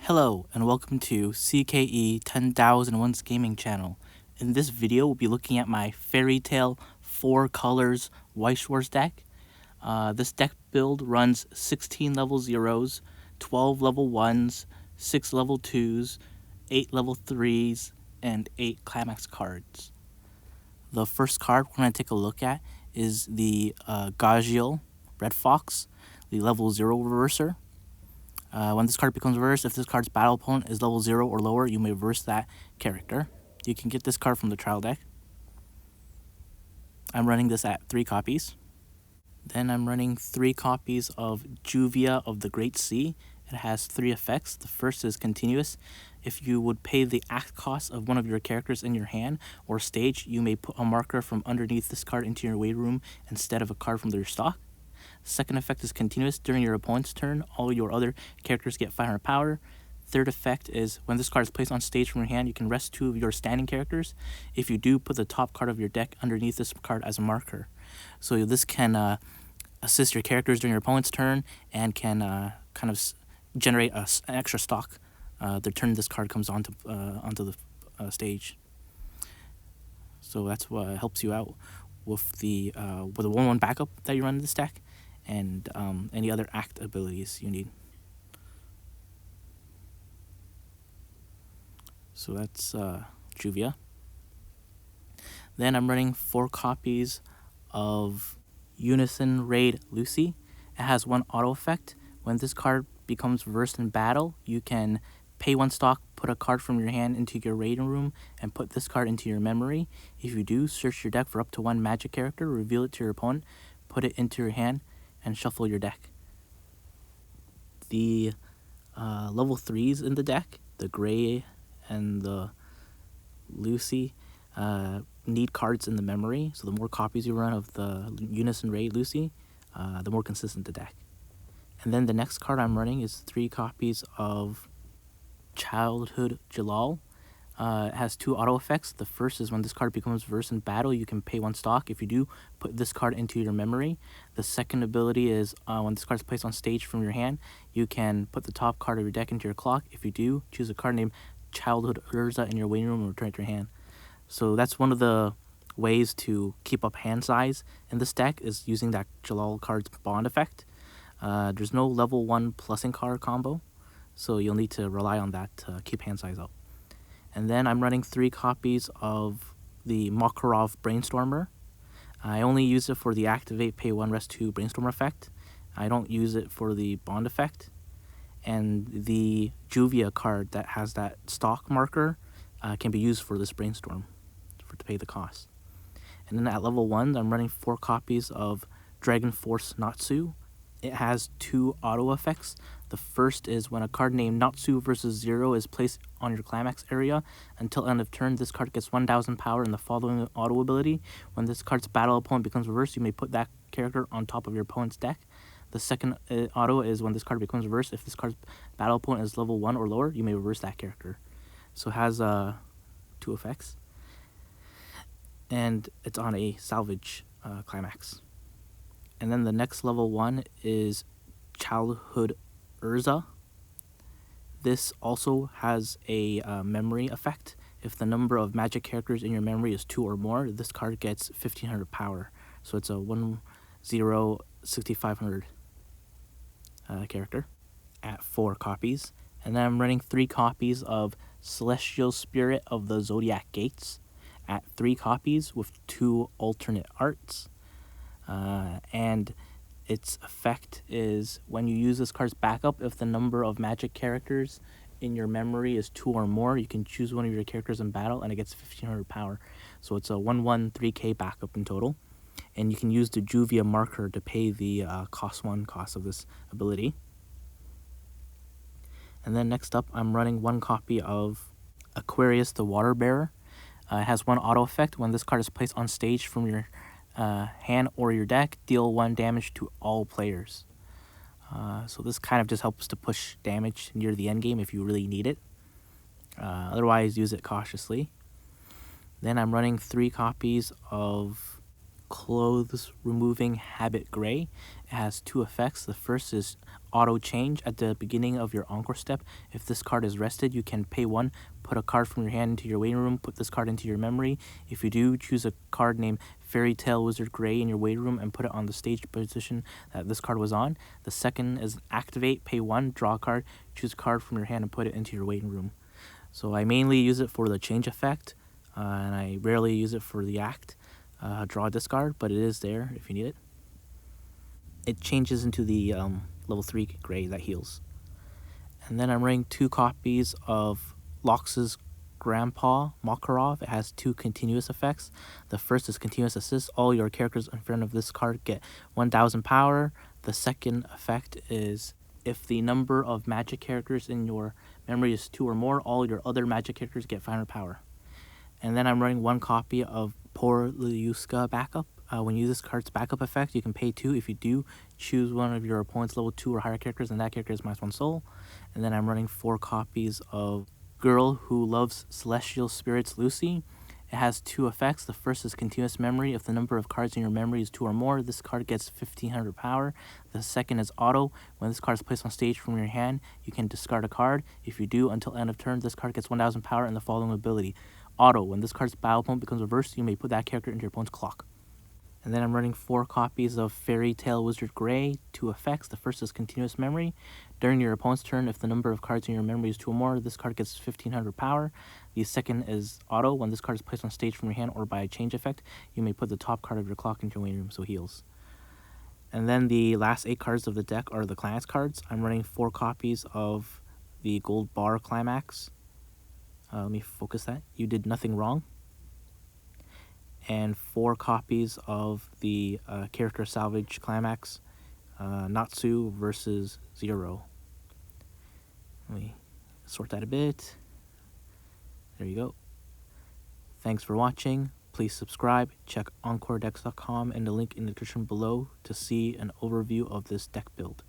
Hello and welcome to CKE 10,001's gaming channel. In this video, we'll be looking at my Fairy Tale 4 Colors Weiss Schwarz deck. This deck build runs 16 level 0s, 12 level 1s, 6 level 2s, 8 level 3s, and 8 climax cards. The first card we're going to take a look at is the Gajiel Red Fox, the level 0 reverser. When this card becomes reversed, if this card's battle opponent is level 0 or lower, you may reverse that character. You can get this card from the trial deck. I'm running this at 3 copies. Then I'm running 3 copies of Juvia of the Great Sea. It has 3 effects. The first is continuous. If you would pay the act cost of one of your characters in your hand or stage, you may put a marker from underneath this card into your waiting room instead of a card from their stock. Second effect is continuous. During your opponent's turn, all your other characters get 500 power. Third effect is when this card is placed on stage from your hand, you can rest 2 of your standing characters. If you do, put the top card of your deck underneath this card as a marker. So this can assist your characters during your opponent's turn and can kind of generate an extra stock the turn this card comes onto the stage. So that's what helps you out with the 1/1 backup that you run in this deck, and any other act abilities you need. So that's Juvia. Then I'm running 4 copies of Unison Raid Lucy. It has 1 auto effect. When this card becomes reversed in battle, you can pay 1 stock, put a card from your hand into your raiding room, and put this card into your memory. If you do, search your deck for up to 1 magic character, reveal it to your opponent, put it into your hand, and shuffle your deck. The level 3s in the deck, the Gray and the Lucy, need cards in the memory. So the more copies you run of the Unison Raid Lucy, the more consistent the deck. And then the next card I'm running is 3 copies of Childhood Jalal. It has 2 auto effects. The first is when this card becomes reversed in battle, you can pay 1 stock. If you do, put this card into your memory. The second ability is when this card is placed on stage from your hand, you can put the top card of your deck into your clock. If you do, choose a card named Childhood Urza in your waiting room and return it to your hand. So that's one of the ways to keep up hand size in this deck, is using that Jalal card's bond effect. There's no level 1 plussing card combo, so you'll need to rely on that to keep hand size up. And then I'm running 3 copies of the Makarov Brainstormer. I only use it for the activate pay 1 rest 2 brainstorm effect. I don't use it for the bond effect. And the Juvia card that has that stock marker can be used for this brainstorm to pay the cost. And then at level 1, I'm running 4 copies of Dragon Force Natsu. It has 2 auto effects. The first is when a card named Natsu versus 0 is placed on your climax area. Until end of turn, this card gets 1,000 power in the following auto ability. When this card's battle opponent becomes reversed, you may put that character on top of your opponent's deck. The second auto is when this card becomes reversed, if this card's battle opponent is level 1 or lower, you may reverse that character. So it has 2 effects. And it's on a salvage climax. And then the next level 1 is Childhood Urza. This also has a memory effect. If the number of magic characters in your memory is 2 or more, this card gets 1,500 power. So it's a 1/0 6,500 character at 4 copies. And then I'm running 3 copies of Celestial Spirit of the Zodiac Gates at 3 copies with 2 alternate arts. And its effect is when you use this card's backup, if the number of magic characters in your memory is 2 or more, you can choose one of your characters in battle and it gets 1,500 power. So it's a 1/1 3k backup in total. And you can use the Juvia marker to pay the cost of this ability. And then next up, I'm running 1 copy of Aquarius the Water Bearer. It has 1 auto effect. When this card is placed on stage from your hand or your deck, deal 1 damage to all players. So this kind of just helps to push damage near the end game if you really need it. Otherwise, use it cautiously. Then I'm running 3 copies of Clothes Removing Habit Gray. It has 2 effects. The first is auto change at the beginning of your encore step. If this card is rested, you can pay 1, put a card from your hand into your waiting room, put this card into your memory. If you do, choose a card named Fairy Tale Wizard Gray in your waiting room and put it on the stage position that this card was on. The second is activate, pay 1, draw a card, choose a card from your hand and put it into your waiting room. So I mainly use it for the change effect, and I rarely use it for the act. Draw a discard, but it is there if you need it. It changes into the level 3 gray that heals. And then I'm running 2 copies of Lox's Grandpa Makarov. It has 2 continuous effects. The first is continuous assist. All your characters in front of this card get 1000 power. The second effect is if the number of magic characters in your memory is 2 or more, all your other magic characters get 500 power. And then I'm running 1 copy of Poor Liuska Backup. When you use this card's backup effect, you can pay 2. If you do, choose one of your opponent's level 2 or higher characters, and that character is -1 soul. And then I'm running 4 copies of Girl Who Loves Celestial Spirits Lucy. It has 2 effects. The first is continuous memory. If the number of cards in your memory is 2 or more, this card gets 1500 power. The second is auto. When this card is placed on stage from your hand, you can discard a card. If you do, until end of turn, this card gets 1000 power and the following ability. Auto. When this card's battle opponent becomes reversed, you may put that character into your opponent's clock. And then I'm running 4 copies of Fairy Tale Wizard Gray, 2 effects. The first is continuous memory. During your opponent's turn, if the number of cards in your memory is 2 or more, this card gets 1500 power. The second is auto. When this card is placed on stage from your hand or by a change effect, you may put the top card of your clock into your waiting room, so heals. And then the last 8 cards of the deck are the climax cards. I'm running 4 copies of the Gold Bar Climax. Let me focus that. You did nothing wrong. And 4 copies of the character salvage climax, Natsu versus Zero. Let me sort that a bit. There you go. Thanks for watching. Please subscribe. Check EncoreDecks.com and the link in the description below to see an overview of this deck build.